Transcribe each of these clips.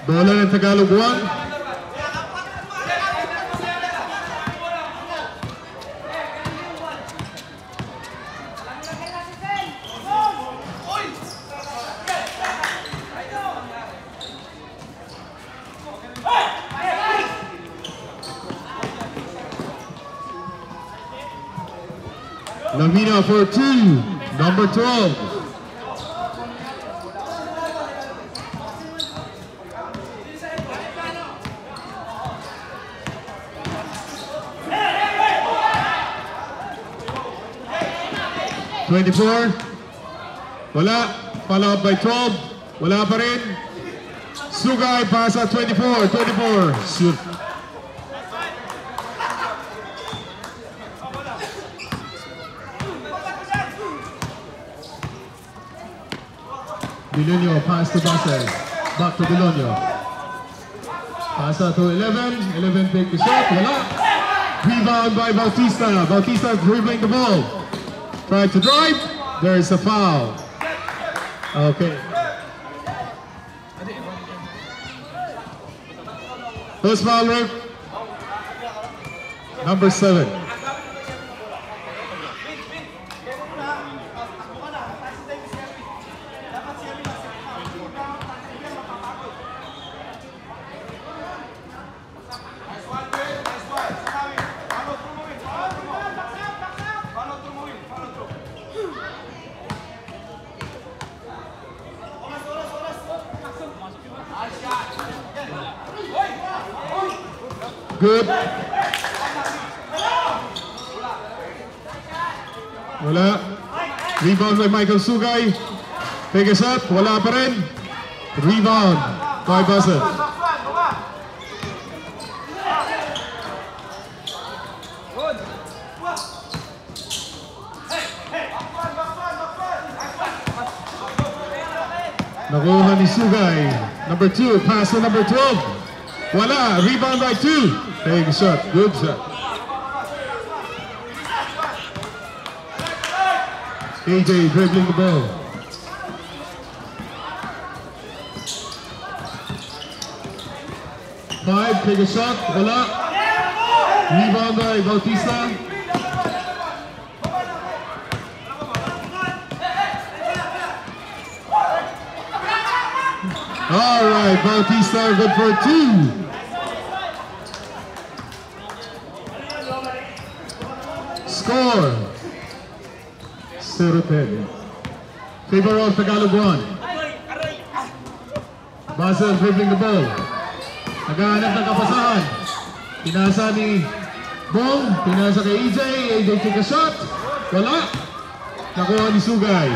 Bola ng Tagalog 1. Lamina for 2, number 12. Wala, follow up by 12. Wala pa rin. Sugay pasa 24. Shoot. Bilonio pass to Basel. Back to Bilonio. Pasa to 11. 11 take the shot. Wala. Rebound by Bautista. Bautista dribbling the ball. Try to drive. There is a foul. Okay. First foul, Rick. Number 7. Good. Wala. Rebound by Michael Sugay. Take a shot. Wala pa rin. Rebound by Basel. Nakuha ni Sugay. Number 2. Pass to number 12. Wala. Rebound by 2. Take a shot. Good shot. AJ dribbling the ball. Five. Take a shot. Wala. Rebound by Bautista. All right. Bautista good for 2. Score 0-10. Favor of Tagalog 1. Basel dribbling the ball. Naghahanap ng kapasahan. Pinasa ni Bong. Pinasa kay EJ. EJ take a shot. Wala. Nakuha ni Sugay.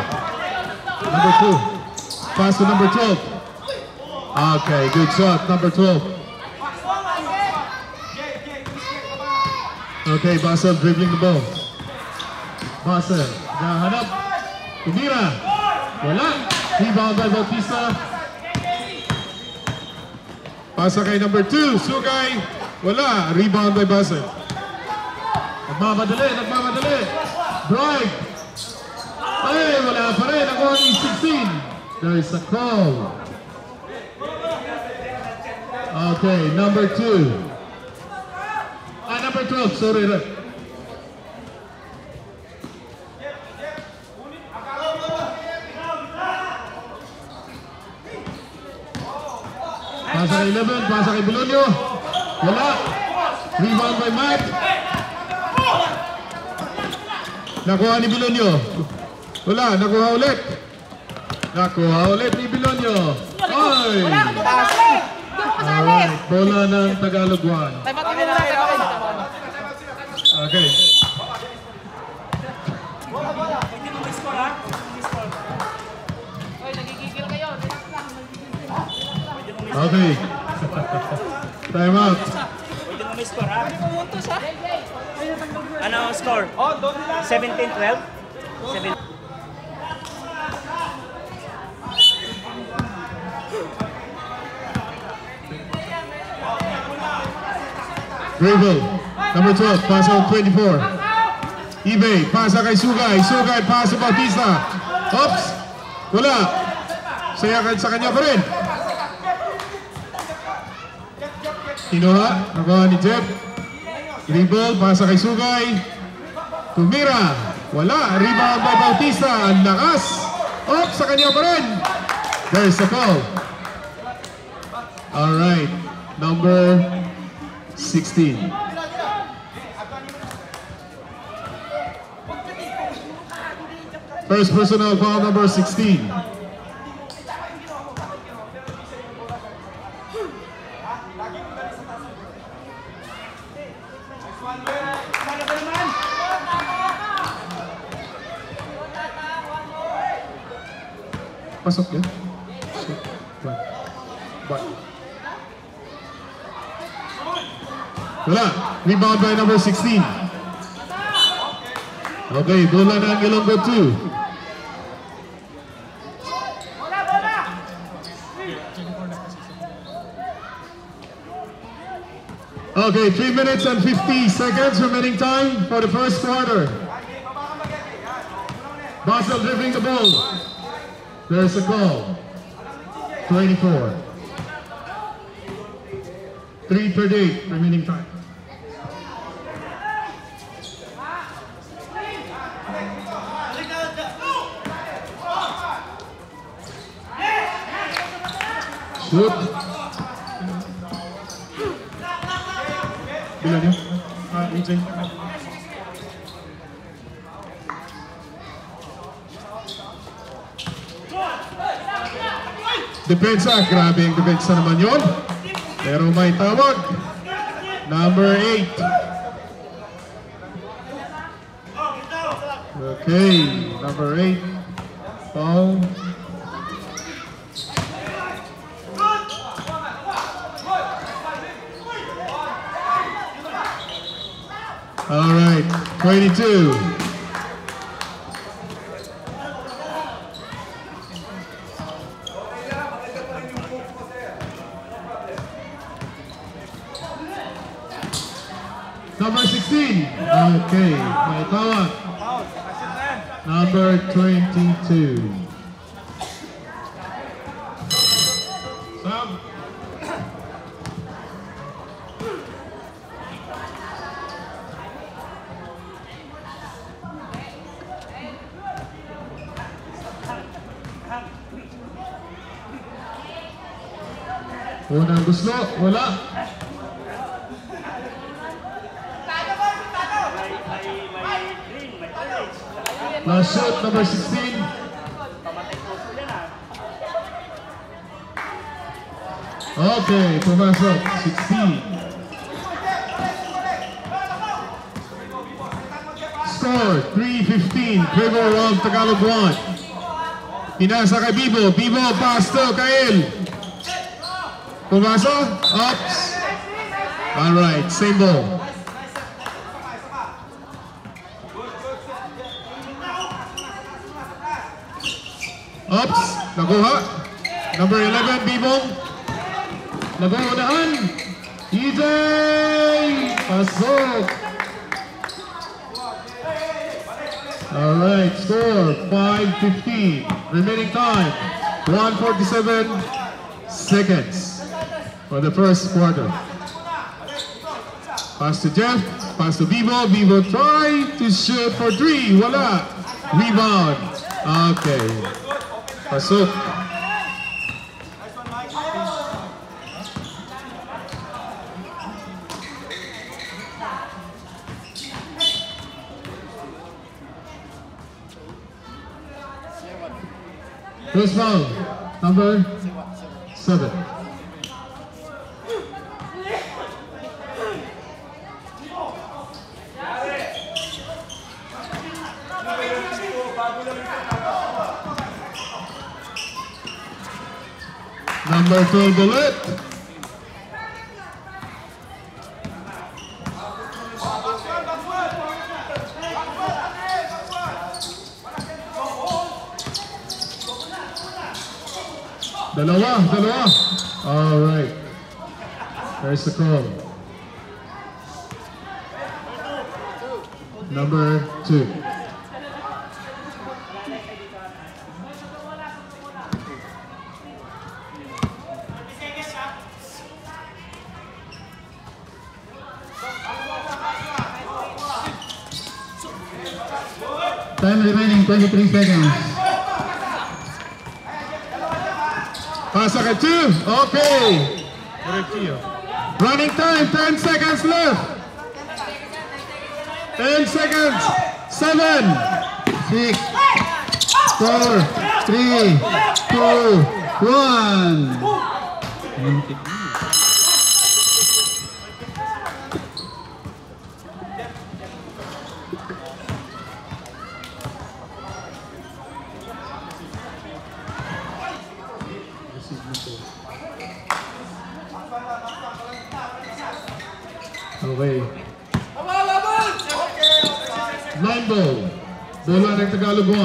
Number 2. Pass to number 12. Okay, good shot. Number 12. Okay, Basel dribbling the ball. Basel, nahanap. Tumira. Wala. Rebound by Bautista. Pasa kay number 2, Sugay. Wala. Rebound by Basel. Nagmamadali. Drive. Ay, wala pa rin. Nakuha ni 16. There is a call. Okay, number 2. Number 12, sorry. Pasa kay 11, pasa kay Bilonio. Wala. Rebound by Matt. Nakuha ni Bilonio. Wala, nakuha ulit. Nakuha ulit ni Bilonio. Ay! Alright, bola ng Tagalog 1. Okay. Okay. Time out. Pwede mo may score, ha? Ano ang score? 17-12? 7. Dribble. Number 12, pass out 24. eBay, pasa kay Sugay. Sugay, pasa Bautista. Oops. Wala. Saya sa kanya pa rin. Kinuha. Nakuha ni Jeff. Dribble. Pasa kay Sugay. Tumira. Wala. Rebound by Bautista. Ang lakas. Up sa kanya pa rin. There's the call. Alright. Number 16. First personal foul, number 16. Pasok yan. Wala. Rebound by number 16. Okay, bola ng Ilonggo 2. Okay, 3 minutes and 50 seconds remaining time for the first quarter. Basel driving the ball. There's a call. 24. 3:38 remaining time. Shoot. Bilan niyo? EJ. Depensa, grabe yung depensa naman yun. Pero may tawag. Number 8. Okay, number 8. Foul. All right, 22. Number 16. Okay, may tawag. Number 22. Sub. Unang gusto, wala. Last shot, number 16. Okay, pumasok, 16. Score, 3-15, Trevor of Tagalog 1. Pinasa kay Bibo, Bibo pass to Kael. Pumasok, ups. Alright, same ball. Ups, nakuha. Number 11, Bibong. Nag-uunahan. EJ! Pasok. Alright, score 5-15. Remaining time 1:47 seconds for the first quarter. Pass to Jeff, pass to Bibo. Bibo try to shoot for 3. Wala. Rebound. Okay. Pasok. First foul, number 7. Number 12, Bullet. Dalawa. All right. There's the call. Number 2. Time remaining 23 seconds. Pasok at 2. Okay. Running time, 10 seconds left. 10 seconds. 7, 6, 4, 3, 2, 1. Okay. Line ball. Bola ng Tagalog 1.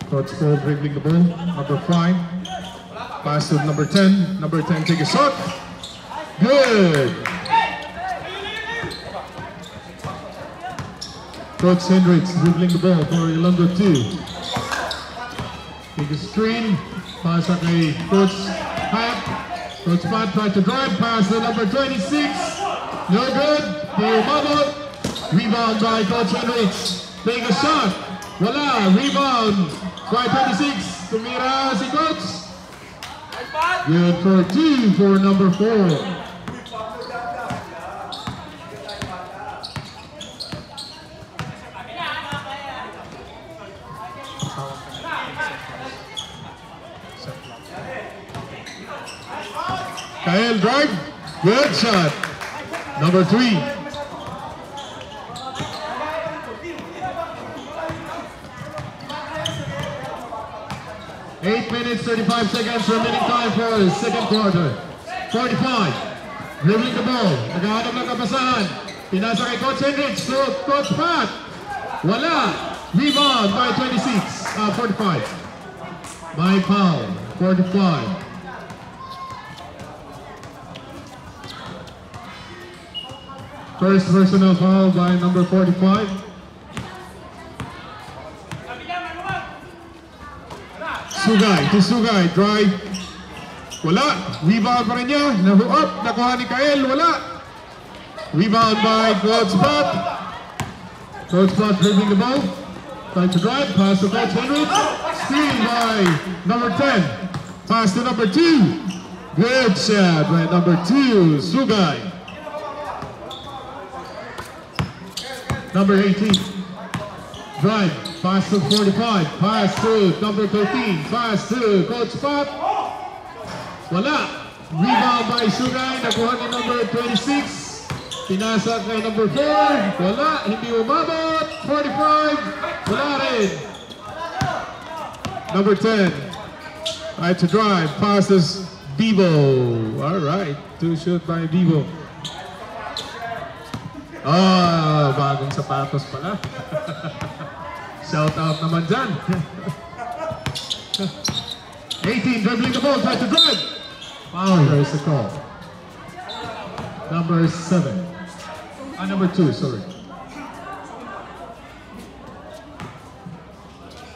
Coach Paul dribbling the ball. Number 5. Pass to number 10. Number 10 take a shot. Good. Coach Hendricks dribbling the ball for Ilonggo 2. Take a screen. Pass up kay Coach Pat. Coach Pat tried to drive. Pass to number 26. No good. Umabot. Rebound by Coach Hendricks. Take a shot. Wala. Rebound by 26. Tumira si Coach. Good for 2 for number 4. Kyle drive, good shot. Number 3. Eight minutes, 35 seconds remaining time for the second quarter. 45. Dribbling the ball. Naghahanap ng kapasahan. Pinasa kay Coach Hendricks to Coach Pat. Wala. Rebound by 45. By foul. 45. First personal foul by number 45. Sugay, drive. Wala. Rebound pa rin niya. Nahuop. Nakuha ni Kael. Wala. Rebound by Coach Pat. Coach Pat dribbling the ball. Trying to drive. Pass to Coach Hendricks. Stealing by number 10. Pass to number 2. Good shot by number 2. Sugay. Number 18, drive, pass to 45, pass to number 13, pass to Coach Pat. Wala. Rebound by Sugay, nakuha ni number 26. Pinasa kay number 4. Wala, hindi umabot. 45, wala rin. Number 10, right to drive, passes Bibo. All right, 2 shoot by Bibo. Bagong sapatos pala. Shout out naman dyan. 18, dribbling the ball, try to drive. Foul, there's the call. Number 7. Number 2, sorry.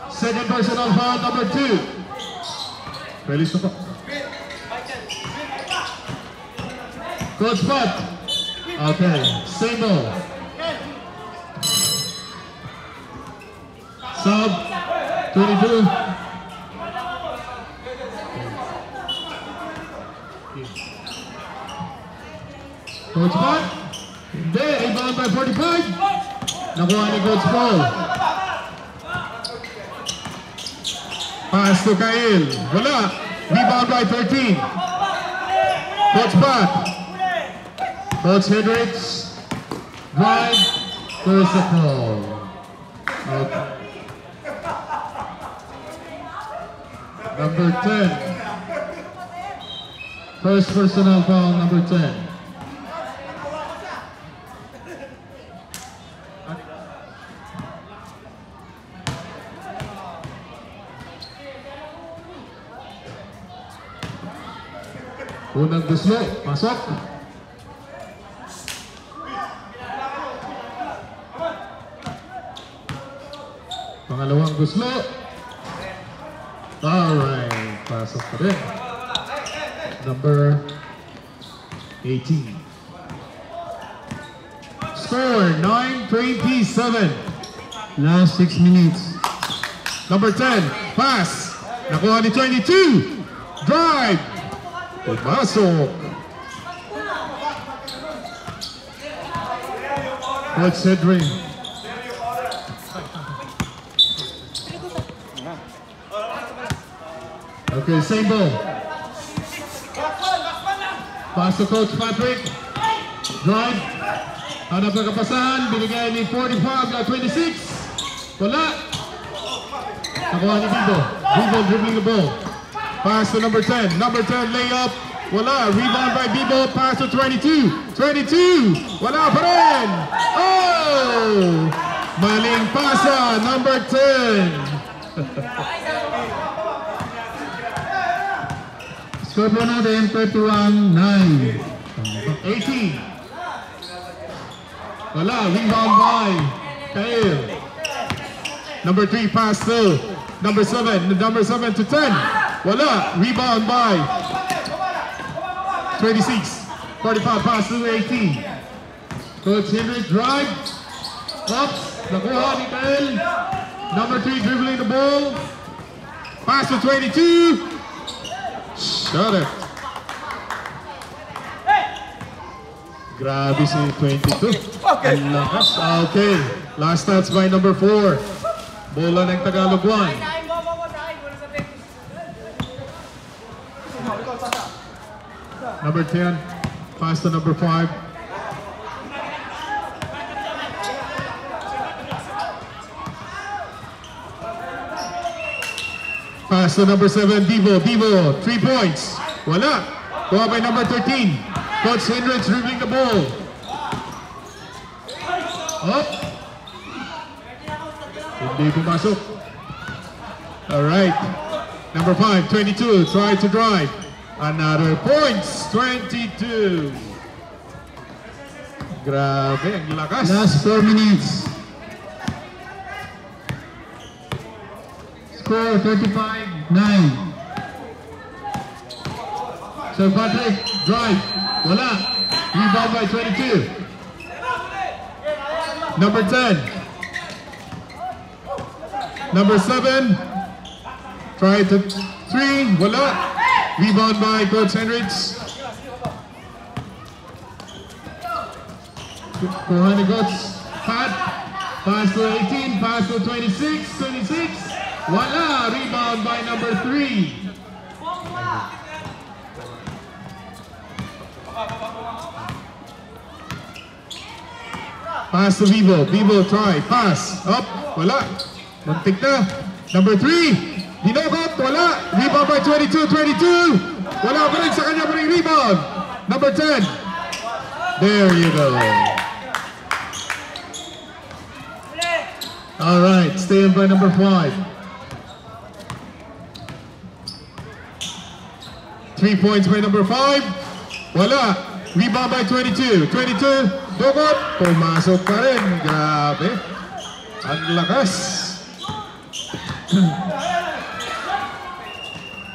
Second personal foul, number 2. Release the ball. Coach Pat. Okay, same ball. Sub 22. Coach Pat. Hindi, rebound by 45. Nakuha ni Coach Paul. Pass to Kyle. Wala. Rebound by 13. Coach Pat. Coach Hendricks, drive, there's a call. Okay. Number 10. First personal foul, number 10. Unang guslo, pasok. Pangalawang guslo. Alright, pasok pa rin. number 18. Score 9-27. Last 6 minutes. Number 10, pass. Nakuha ni 22. Drive. Pumasok. Coach Cedric. Okay, same ball. Pass to Coach Patrick. Drive. Hanap ng kapasahan. Binigay ni 45 na 26. Wala. Nakuha ni Vivo. Vivo dribbling the ball. Pass to number 10. Number 10 layup. Wala. Rebound by Vivo. Pass to 22. 22. Wala pa rin. Oh! Maling pasa. Number 10. Score po natin 31-9. 18. Wala. Rebound by Kyle. Number 3 pass to number 7. Number 7 to 10. Wala. Rebound by 26. 45 pass to 18. Coach Henry drive. Ups. Nakuha ni Kyle. Number 3 dribbling the ball. Pass to 22. Shot it. Grabe si 22. Ang lakas. Okay. Last stats by number 4. Bola ng Tagalog 1. Number 10. Pass to number 5. Pass to number 7, Vivo. Vivo, 3 points. Wala. Kuha by number 13. Coach Hendricks dribbling the ball. Up. Hindi pumasok. Alright. Number 5, 22. Try to drive. Another points. 22. Grabe, ang lakas. Last 4 minutes. Score 35-9. So Patrick, drive. Wala. Rebound by 22. Number 10. Number 7. Try to 3. Wala. Rebound by Coach Hendricks. Kuha ni Coach Pat. Pass to 18. Pass to 26. 26. Wala. Rebound by number 3. Pass to Vivo. Vivo try. Pass. Up. Wala. Muntik na. Number 3. Dinogot. Wala. Rebound by 22. 22. Wala pa rin sa kanya pa rin rebound. Number 10. There you go. Alright. Stay in by number 5. 3 points by number 5. Wala. Rebound by 22. 22. Dogot. Pumasok pa rin. Grabe. Ang lakas.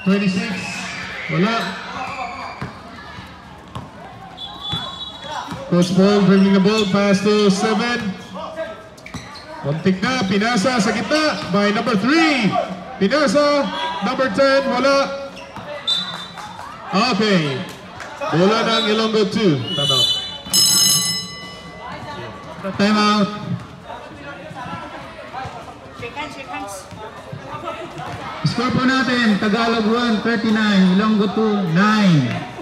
26. Wala. Coach Paul bringing the ball. Pass to 7. Kontik na. Pinasa sa gitna by number 3. Pinasa. Number 10. Wala. Okay. Bola ng Ilonggo 2. Tama. Time out. Shake hands, shake hands. Score po natin, Tagalog 1, 39, Ilonggo 2, 9.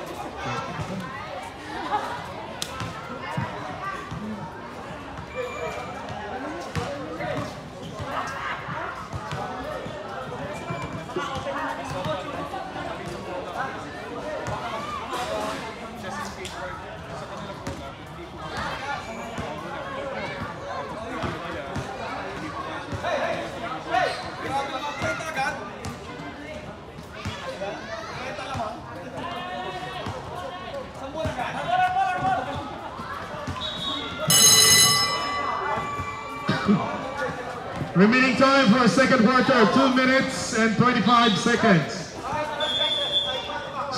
Remaining time for a second quarter, 2 minutes and 25 seconds.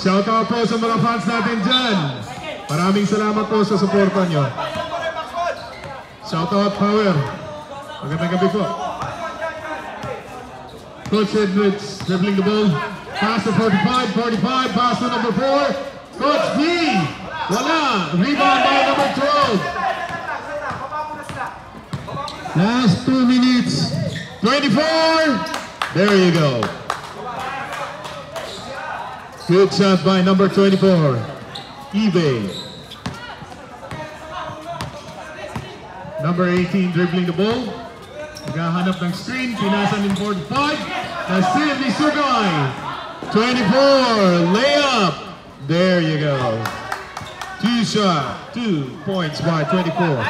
Shoutout po sa mga fans natin dyan. Maraming salamat po sa suporta nyo. Shoutout Power. Magandang gabi po. Coach Edwards dribbling the ball. Pass to 45, 45, pass to number 4. Coach B. Wala. Rebound by number 12. Last 2 minutes. 24. There you go. Good shot by number 24. eBay. Number 18 dribbling the ball. Naghahanap ng screen. Pinasan in 45. Na-steal ni Sugay. 24. Layup. There you go. 2 shot. 2 points by 24.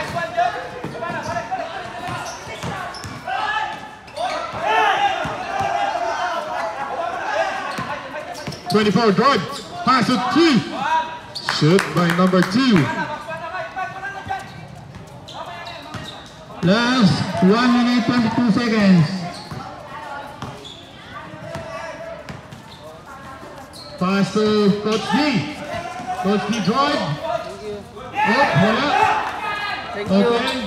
24 drive, pass to 2. Shoot by number 2. Last 1 minute 22 seconds. Pass to Coach D. Coach D drive. Oh, wala. Thank you. Okay.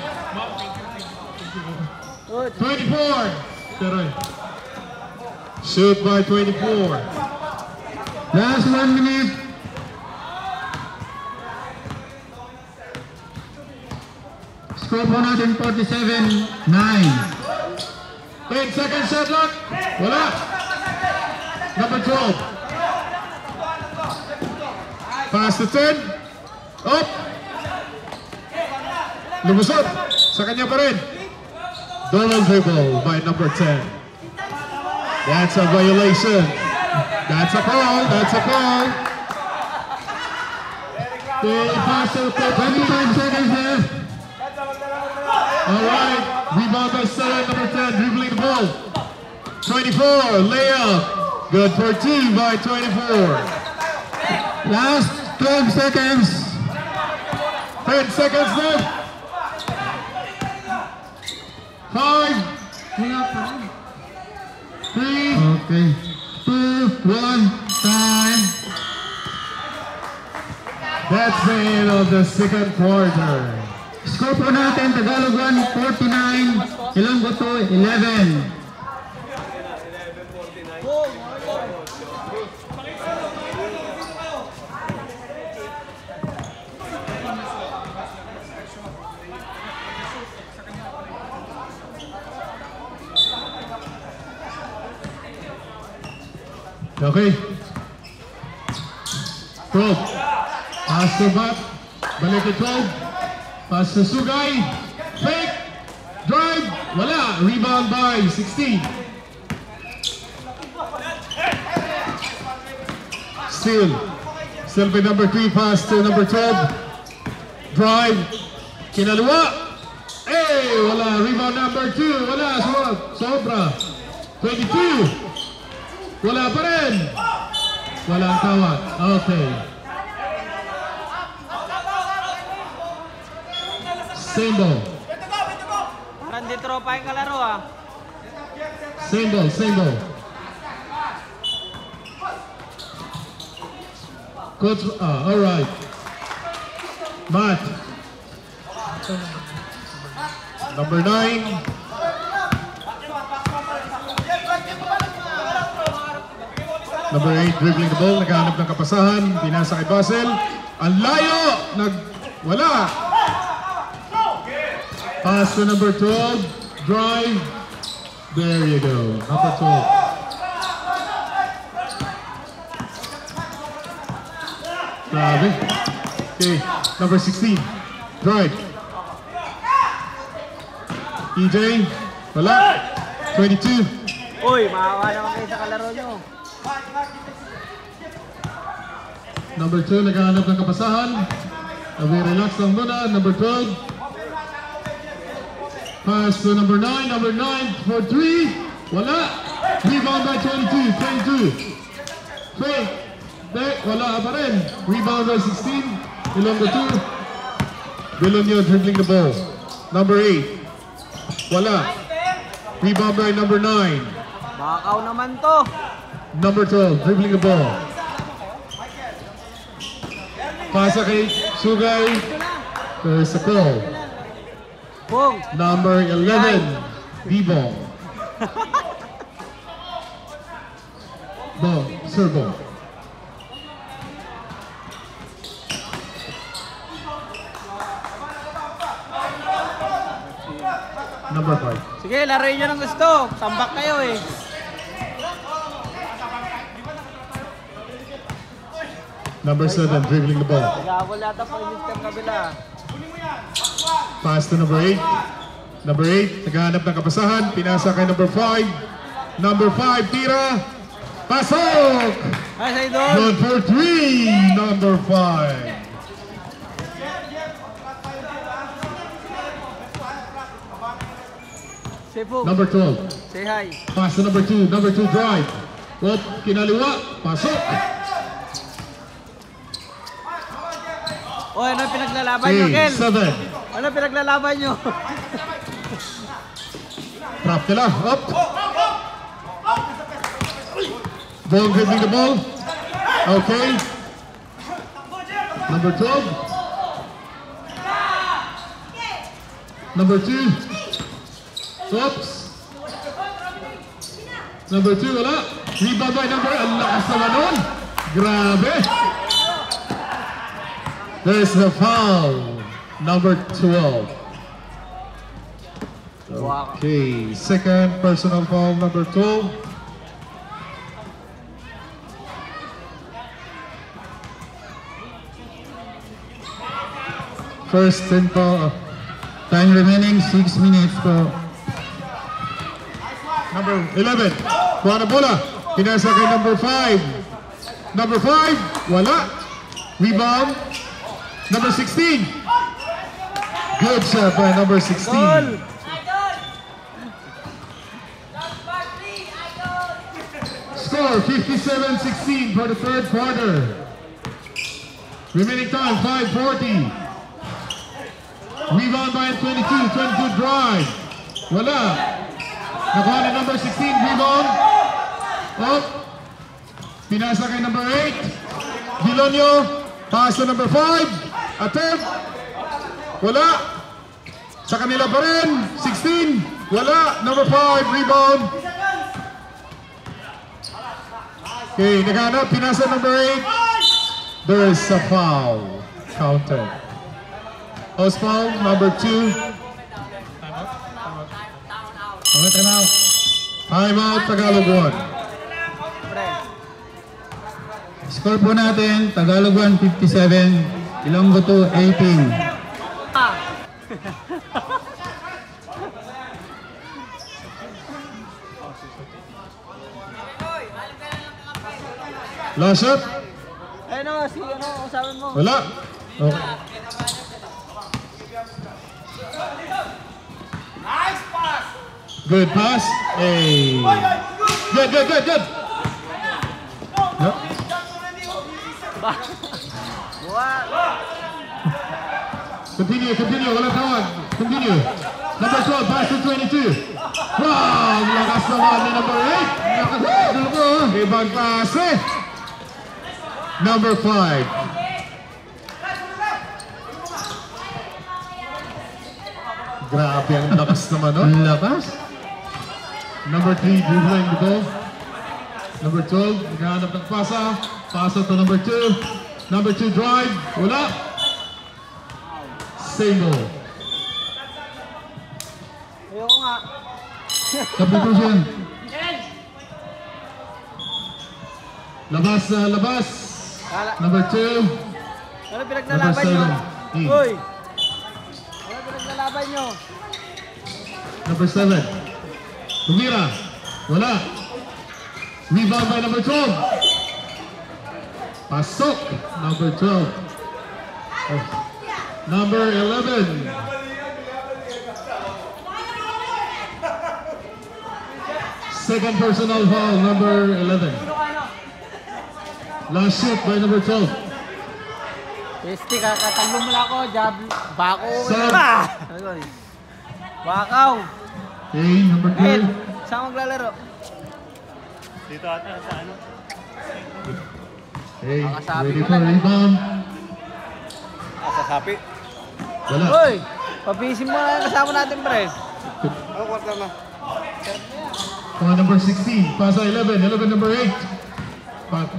Good. 24. Teroy. Shoot by 24. Last 1 minute. Score po natin 47-9. 10 seconds shot clock. Wala. Number 12. Pass to 10. Up. Lumusot. Sa kanya pa rin. Double dribble by number 10. That's a violation. That's a call. That's a call. Okay, pass to 25 seconds left. Alright, rebound by 7, number 10, dribbling the ball. 24, layup. Good for 2 by 24. Last 12 seconds. 10 seconds left. 5, 3, Okay. 2, 1, time. that's the end of the second quarter. Score po natin, Tagalog 1, 49, Ilonggo 2, 11. Okay. 12. Pass to Bat. Balik to 12. Pass to Sugay. Fake. Drive. Wala. Rebound by 16. Steal. Still by number 3. Pass to number 12. Drive. Kinaluwa. Hey! Wala. Rebound number 2. Wala. Sobra. 22. Wala pa rin. Wala ang tawag. Okay. Same ball. Parang di tropa yung kalaro ah. Same ball. Same ball. Coach, all right. Matt. Number 9. Number 8 dribbling the ball, naghahanap ng kapasahan, pinasa kay Basel. Ang layo! Wala! Pass to number 12, drive. There you go, number 12. Grabe. Okay, number 16, drive. EJ, wala. 22. Uy, maawa naman kayo sa kalaro nyo. Number 2, naghahanap ng kapasahan. Relax lang muna. Number 12. Pass to number 9. Number 9 for 3. Wala. Rebound by 22. 22. Fake. Wala pa rin. Rebound by 16. Ilonggo 2. Vilonio dribbling the ball. Number 8. Wala. Rebound by number 9. Bakaw naman to. Number 12 dribbling the ball. Pasa kay Sugay. There's a call. Bong. Number 11, D-Bong. Bong, Sir Bong. Number 5. Sige, laruin nyo ng gusto. Tambak kayo eh. Number 7, dribbling the ball. Gawal yata po yung system kabila. Pass to number 8. Number 8, naghahanap ng kapasahan. Pinasa kay number 5. Number 5, tira. Pasok! Ay, sa idol. Good for 3, number 5. Say po. Number 12, Say hi. pass to number 2. Number 2, drive. Up, kinaliwa. Pasok! O, ano pinaglalaban nyo, Kel? 7. Ano pinaglalaban nyo? Trap nila. Up. Ball dribbling the ball. Okay. Number 12. Number 2. Oops. Number 2, wala. Rebound by number, ang lakas naman nun. Grabe. There's the foul. Number 12. Okay, second personal foul, number 12. First 10 po. Time remaining 6 minutes po. Number 11, kuha na bola. Pinasa kay number 5. Number 5, wala. Rebound. Number 16. Good shot by number 16. Goal! Score 57-16 for the third quarter. Remaining time 5:40. Rebound by 22. 22 drive. Wala. Nakuha ni number 16. Rebound. Up. Pinasa kay number 8. Vilonio. Pass to number 5. Attempt. Wala. Sa kanila pa rin. 16. Wala. Number 5. Rebound. Okay, naghanap. Pinasa number 8. There is a foul. Counted. House foul, number 2. Time out. Time out, Tagalog 1. Pre. Score po natin, Tagalog 1, 57. Ilonggo 2, 18. Ah. Last shot? Ayun o, si ano, usapan mo. Wala. Okay. Good pass. Hey. Good. Yep. Continue. Wala tawag. Continue. Number 12, pass to 22. Wow! Lakas naman ni number 8. Lakas. Ibang klase. Number 5. Grabe ang lakas naman, no? Ang lakas. Number 3, dribbling the ball. Number 12, naghahanap ng pasa. Pasa to number 2. Number 2, drive. Wala. Single. Ayoko nga. Substitution. Labas. Number 2. Ano pinaglalaban nyo? Number 7. Uy! Ano pinaglalaban nyo? Number 7. Tumira. Wala. Rebound by number 12. Pasok. Number 12. Oh. Number 11. Second personal foul, number 11. Last shot by number 12. Pesti, kakatanglo mo lang ako. Jab, bako. Sir. Bakaw. Okay, number Ed, 2. saan maglalaro? Dito ata sa ano? Okay, Makasabi ready ko for lang. rebound. Sasapi. Wala. Hoy! Pabisin mo na yung kasama natin, pre. Number 16, pasa 11, 11 number 8.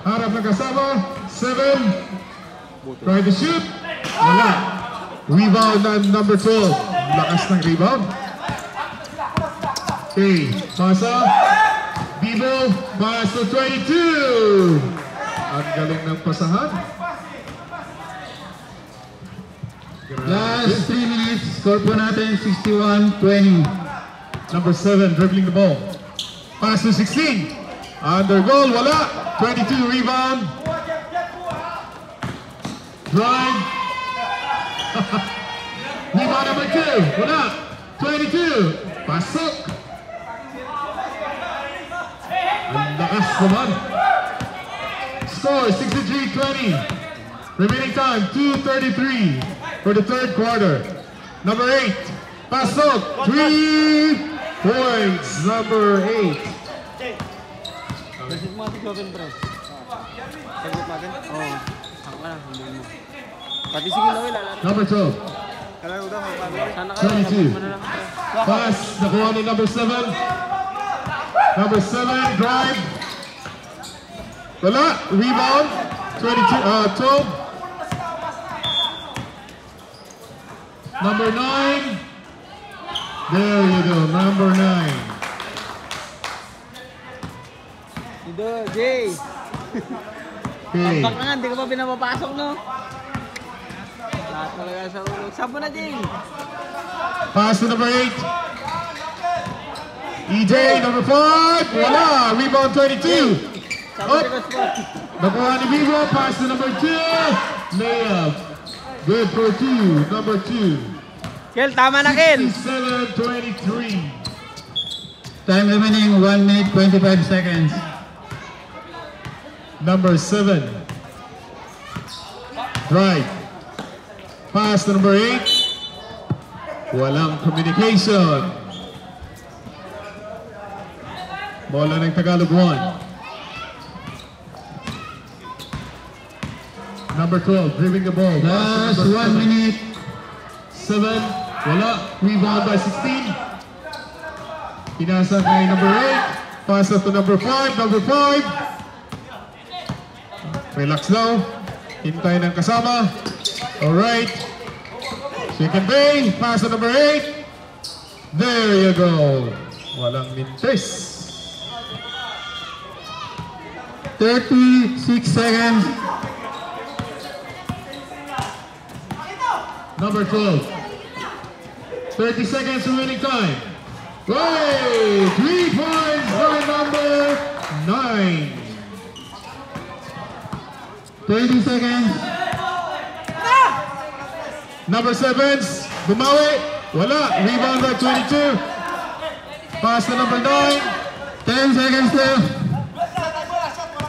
Harap ng kasama, 7. Try to shoot. Wala. Rebound na number 12. Lakas ng rebound. Okay, pasa. Bibo, pass to 22. Ang galing ng pasahan. Last 3 minutes, score po natin 61-20. Number 7, dribbling the ball. Pass to 16. Under goal, wala. 22 rebound. Drive. Rebound number 2, wala. 22. Pasok. Ang lakas naman. Score 63-20. Remaining time 2:33 for the third quarter. Number 8. Pasok. 3 points. Number 8. Message mo natin Joven, pre. Sagot natin? Oo. Saan ka na? Hindi mo. Pati sige lang, lalala. Number 12. Sana kayo. 22. Ano lang, pre. Pass. Nakuha ni number 7. Number 7. Drive. Wala. Rebound. 12. Number 9. There you go. Number 9. Ito, Jay. Okay. Bak na nga, hindi ka pa pinapapasok, no? Lahat talaga sa ulo. Sabo na, Jay. Pass to number 8. EJ, number 5. Wala. Rebound 22. Sabo Up. na spot. Nakuha ni Vivo. Pass to number 2. Layup. Good for 2. Number 2. Kel, tama na, Kel. 67-23. Time remaining 1 minute 25 seconds. Number 7. Right. Pass to number 8. Walang communication. Bola ng Tagalog 1. Number 12, dribbling the ball. Last 1 minute. 7. Wala. Rebound by 16. Pinasa kay number 8. Pass to number 5. Number 5. Relax now. Hintay ng kasama. Alright. Second bay. Pass to number 8. There you go. Walang mintis. 36 seconds. Number 12. 30 seconds remaining time. Right. 3 points by number 9. 20 seconds. Number 7. Bumawi. Wala. Rebound by 22. Pass to number 9. 10 seconds left.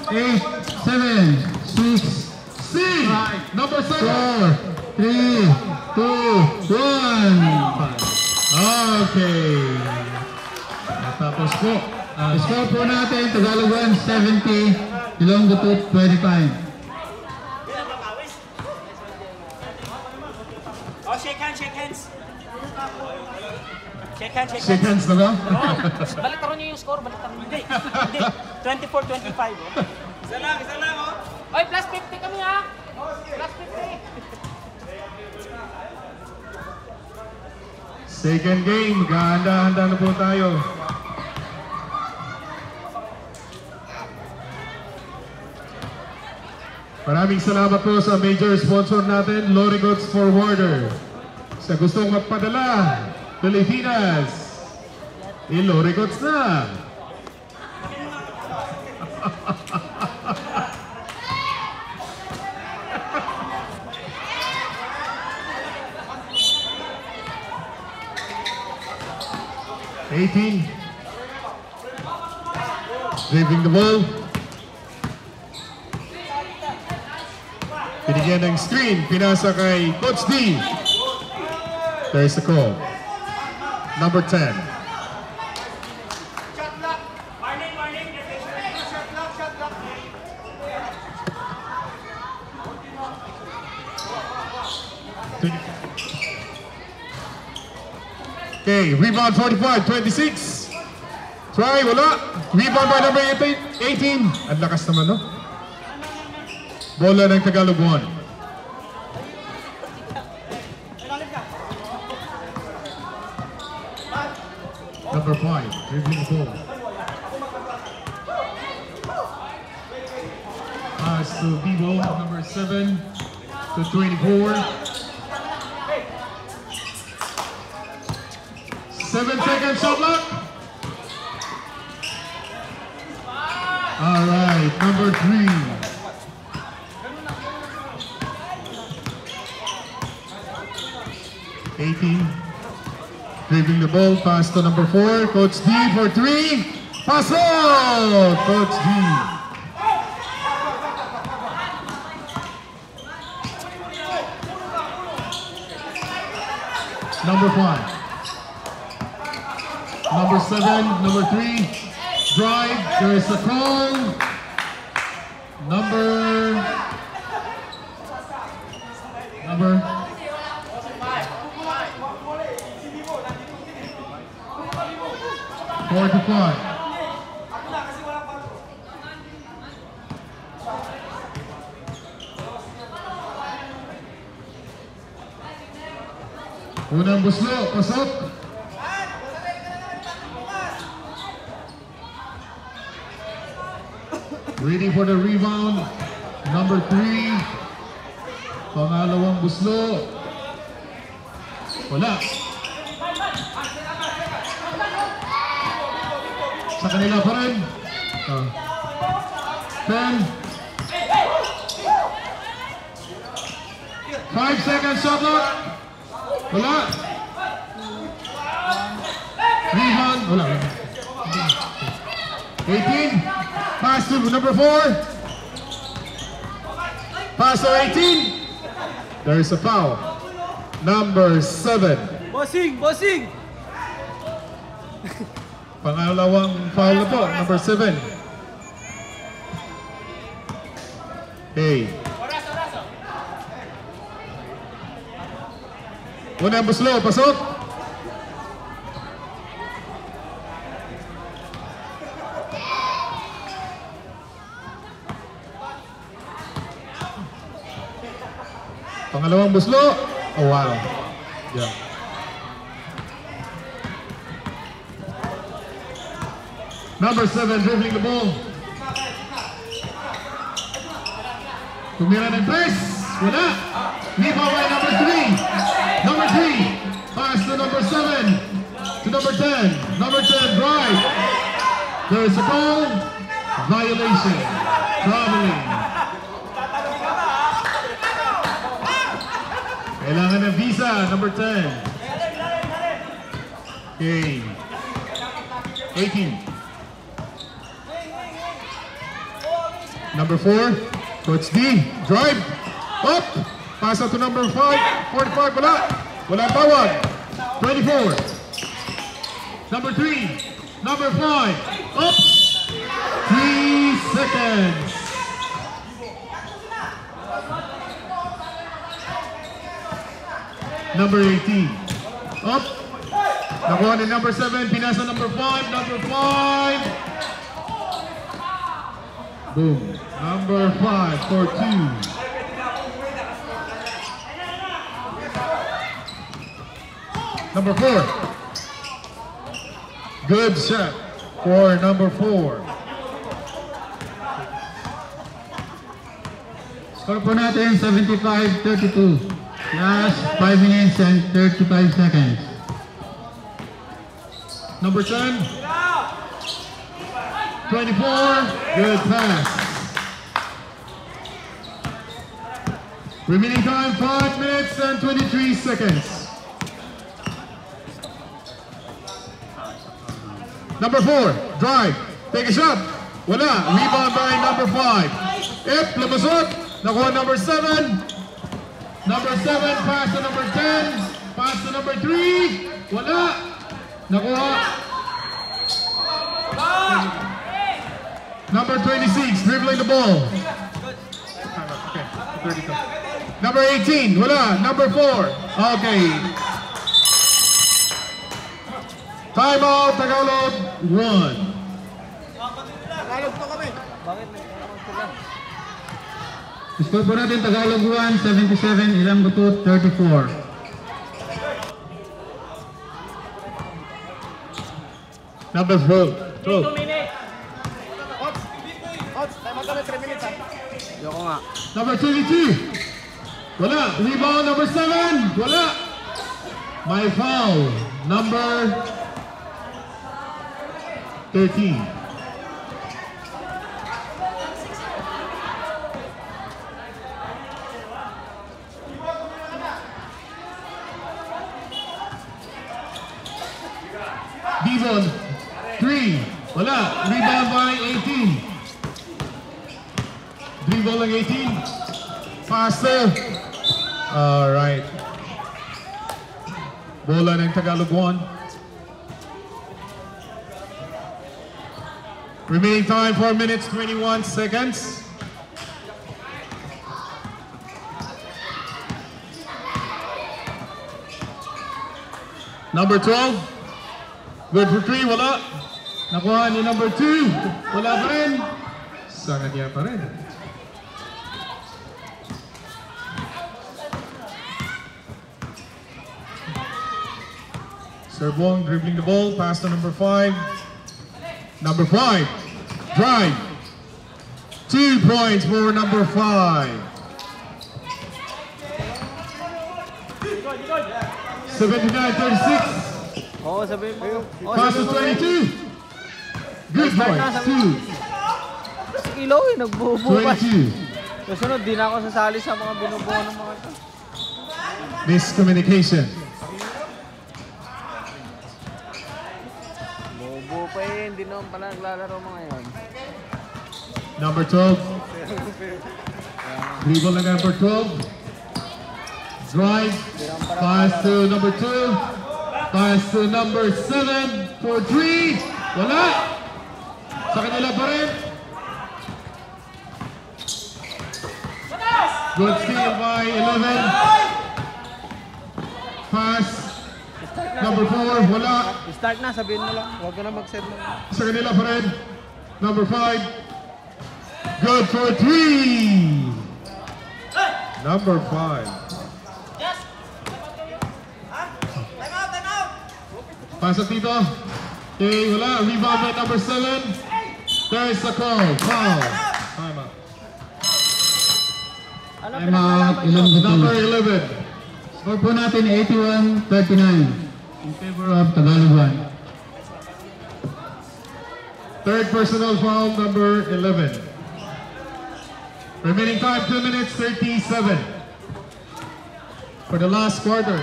8, 7, 6, C. Number 7. 4, 3, 2, 1. Okay. Natapos po. Score po natin, Tagalog 1, 70, Ilonggo 2, 25. Oh, shake hands, shake hands. Shake hands, shake Shake hands. hands na lang. Baliktaran niyo yung score, baliktaran niyo. Hindi. 24-25, oh. Isa lang, oh. Oy, plus 50 kami, ha? Plus 50. Second game. Gahanda-handa na po tayo. Maraming salamat po sa major sponsor natin, Lorigots Forwarder. Sa gustong magpadala, Pilipinas, Lorigots na. Driving the ball. Binigyan ng screen, pinasa kay Coach D. There's the call. Number 10. Okay, rebound 45-26. Try, wala. Rebound by number 18. Ang lakas naman, no? Bola ng Tagalog 1. Number 5, dribbling the ball. Pass to Bibo, number 7 to 24. 7 seconds shot clock. All right, number 3. Dribbling the ball, pass to number 4. Coach D for 3. Pass out! Coach D. Number 5. Number 7, number 3. Drive, there is a call. Number 45. Unang buslo, pasok. Ready for the rebound, number 3. Pangalawang buslo. Wala. Sa kanila pa rin. 10. 5 seconds shot clock. Wala. Rebound. Wala. 18. Pass to number 4. Pass to 18. There is a foul. Number 7. Bossing! Bossing! Pangalawang foul na po, number 7. Okay. Unang buslo, pasok. Pangalawang buslo. Oh wow. Yeah. Number 7 dribbling the ball. Tumira ng press. Wala. Rebound by number 3. Number 3. Pass to number 7. To number 10. Number 10 drive. There is a goal. Violation. Traveling. Kailangan ng visa. Number 10. Okay. 18. Number 4, Coach D, drive, up, pass out to number 5, 45, wala, wala tawag, 24, number 3, number 5, up, 3 seconds. Number 18, up, nakuha ni number 7, pinasa number 5, number 5, boom. Number 5 for 2. Number 4. Good shot for number 4. Score po natin 75-32. Last 5 minutes and 35 seconds. Number 10. 24. Good pass. Remaining time 5 minutes and 23 seconds. Number 4, drive, take a shot. Wala, rebound by number 5. If, lamasot, nakuha number 7. Number 7, pass to number 10. Pass to number 3. Wala, nakuha. Number 26, dribbling the ball. Okay, 32. Number 18, wala. Number 4. Okay. Timeout, Tagalog, 1. Score po natin Tagalog 1, 77, Ilonggo 2, 34. Number 12. 2 minutes. Yoko nga. Number 22. Wala. Rebound, number 7. Wala. My foul. Number 13. Devon, 3. Wala. Rebound by 18. Dribble ng 18. Faster. Alright. Bola ng Tagalog 1. Remaining time 4 minutes 21 seconds. Number 12. Good for 3, wala. Nakuha ni number 2. Wala pa rin. Sangat niya pa rin. Serbong dribbling the ball, pass to number 5. Number 5, drive. 2 points for number 5. 79-36. Oo, sabihin mo. Oo, Pass to sabihin mo. 22. Good points, 2. Si Kilo eh, nagbubuo pa. 22. Kasunod, di na ako sasali sa mga binubuo ng mga ito. Miscommunication. Bubuo pa eh, hindi naman pala naglalaro mga yan. Number 12. Dribble na number 12. Drive. Pass to number 2. Pass to number 7 for 3. Wala. Sa kanila pa rin. Good steal by 11. Pass. Number 4. Wala. Start na, sabihin mo lang. Huwag ka na mag-set mo. Sa kanila pa rin. Number 5. Good for 3. Number 5. Pasok dito. Okay, wala. Rebound by number 7. There's a call. Foul. Time out. Time out, Ilonggo 2. Number 11. Score po natin 81-39 in favor of Tagalog 1. Third personal foul, number 11. Remaining time, 2 minutes, 37. For the last quarter.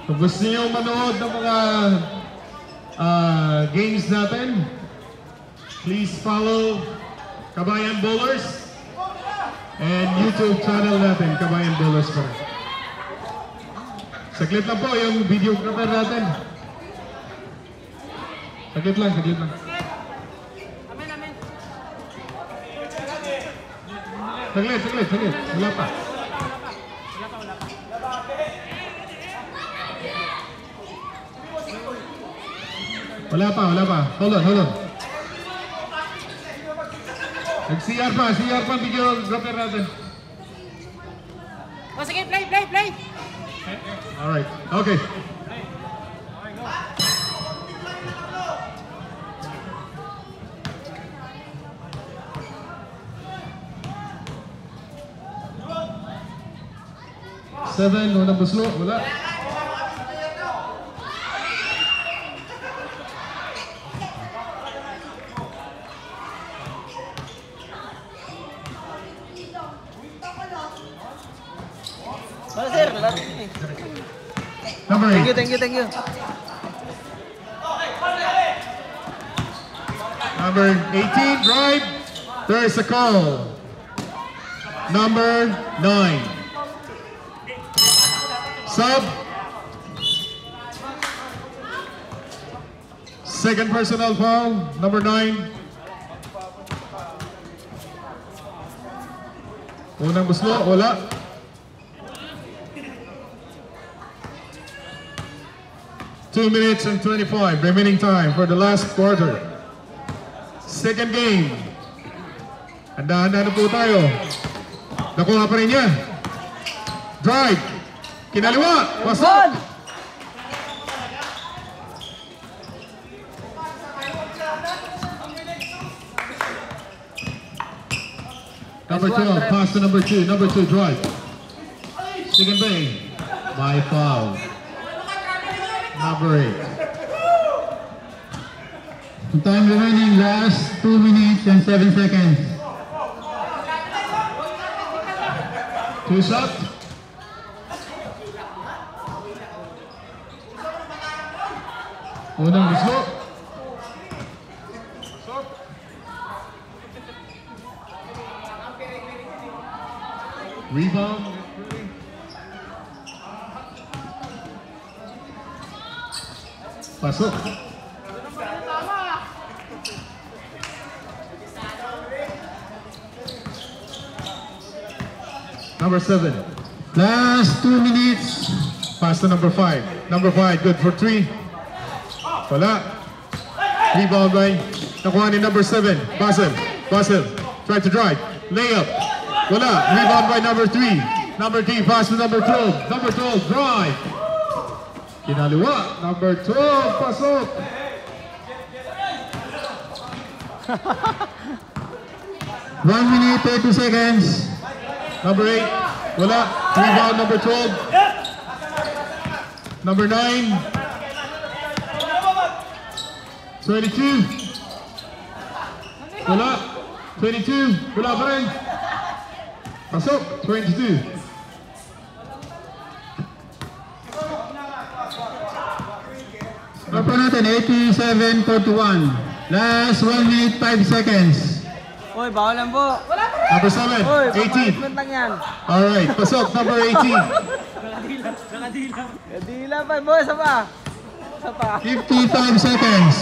Kung gusto niyo manood ng mga games natin, please follow Kabayan Bowlers and YouTube channel natin, Kabayan Bowlers pa rin. Saglit lang po yung videographer natin. Saglit lang, saglit lang. Amen, amen. Saglit, saglit, saglit. Wala pa. Wala pa, wala pa. Hold on, hold on. Nag-CR pa videographer natin. O sige, play. Alright, okay. Seven, unang buslo, wala. Wala sir, laro eh. Number Thank you, 8. thank you, thank you. Number 18, drive. There's a call. Number 9. Sub. Second personal foul, number 9. Unang buslo, wala. Two minutes and 25 remaining time for the last quarter. Second game. Handa-handa na po tayo. Nakuha pa rin yan. Drive. Kinaliwa. Pasok. Number 12, pass to number 2. Number 2, drive. Second bay. By foul. Number 8. Time remaining, last 2 minutes and 7 seconds. Two shot. Unang gusto. Rebound. Pasok. Number 7. Last 2 minutes. Pass to number 5. Number 5, good for 3. Wala. Rebound by nakuha ni number 7. Basel. Try to drive. Layup. Wala. Rebound by number 3. Number 3, pass to number 12. Number 12, drive. Kinaliwa. Number 12, pasok. One minute, 30 seconds. Number 8, wala. Rebound number 12. Number 9. 22. Wala. 22. Wala pa rin. Pasok. 22. Score po natin, 87-41. Last 1 minute, 5 seconds. Uy, bawal lang po. Number 7. Uy, 18. punishment lang yan. Alright. Pasok. Number 18. Dila pa, boy, isa pa. 55 seconds.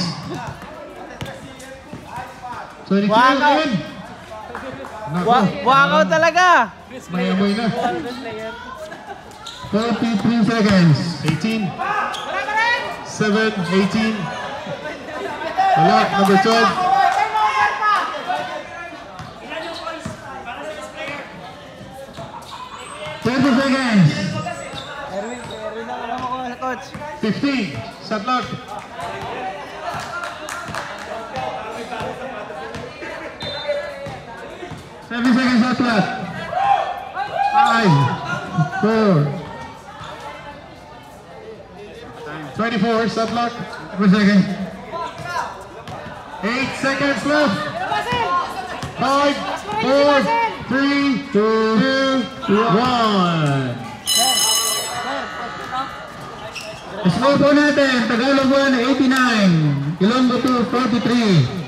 22 Wow. again. Nako. Wakaw talaga. May amoy na. 43 seconds. 18. 7. 18. Wala. Number 12. 30 seconds. Erwin na alam ako sa coach. 15. Shot clock. Seven seconds shot clock. 5, 4, 24. Shot clock. 4 seconds. 8 seconds left. 5, 4, 3, 2, 1. Score po natin, Tagalog 1, 89. Ilonggo 2, 43.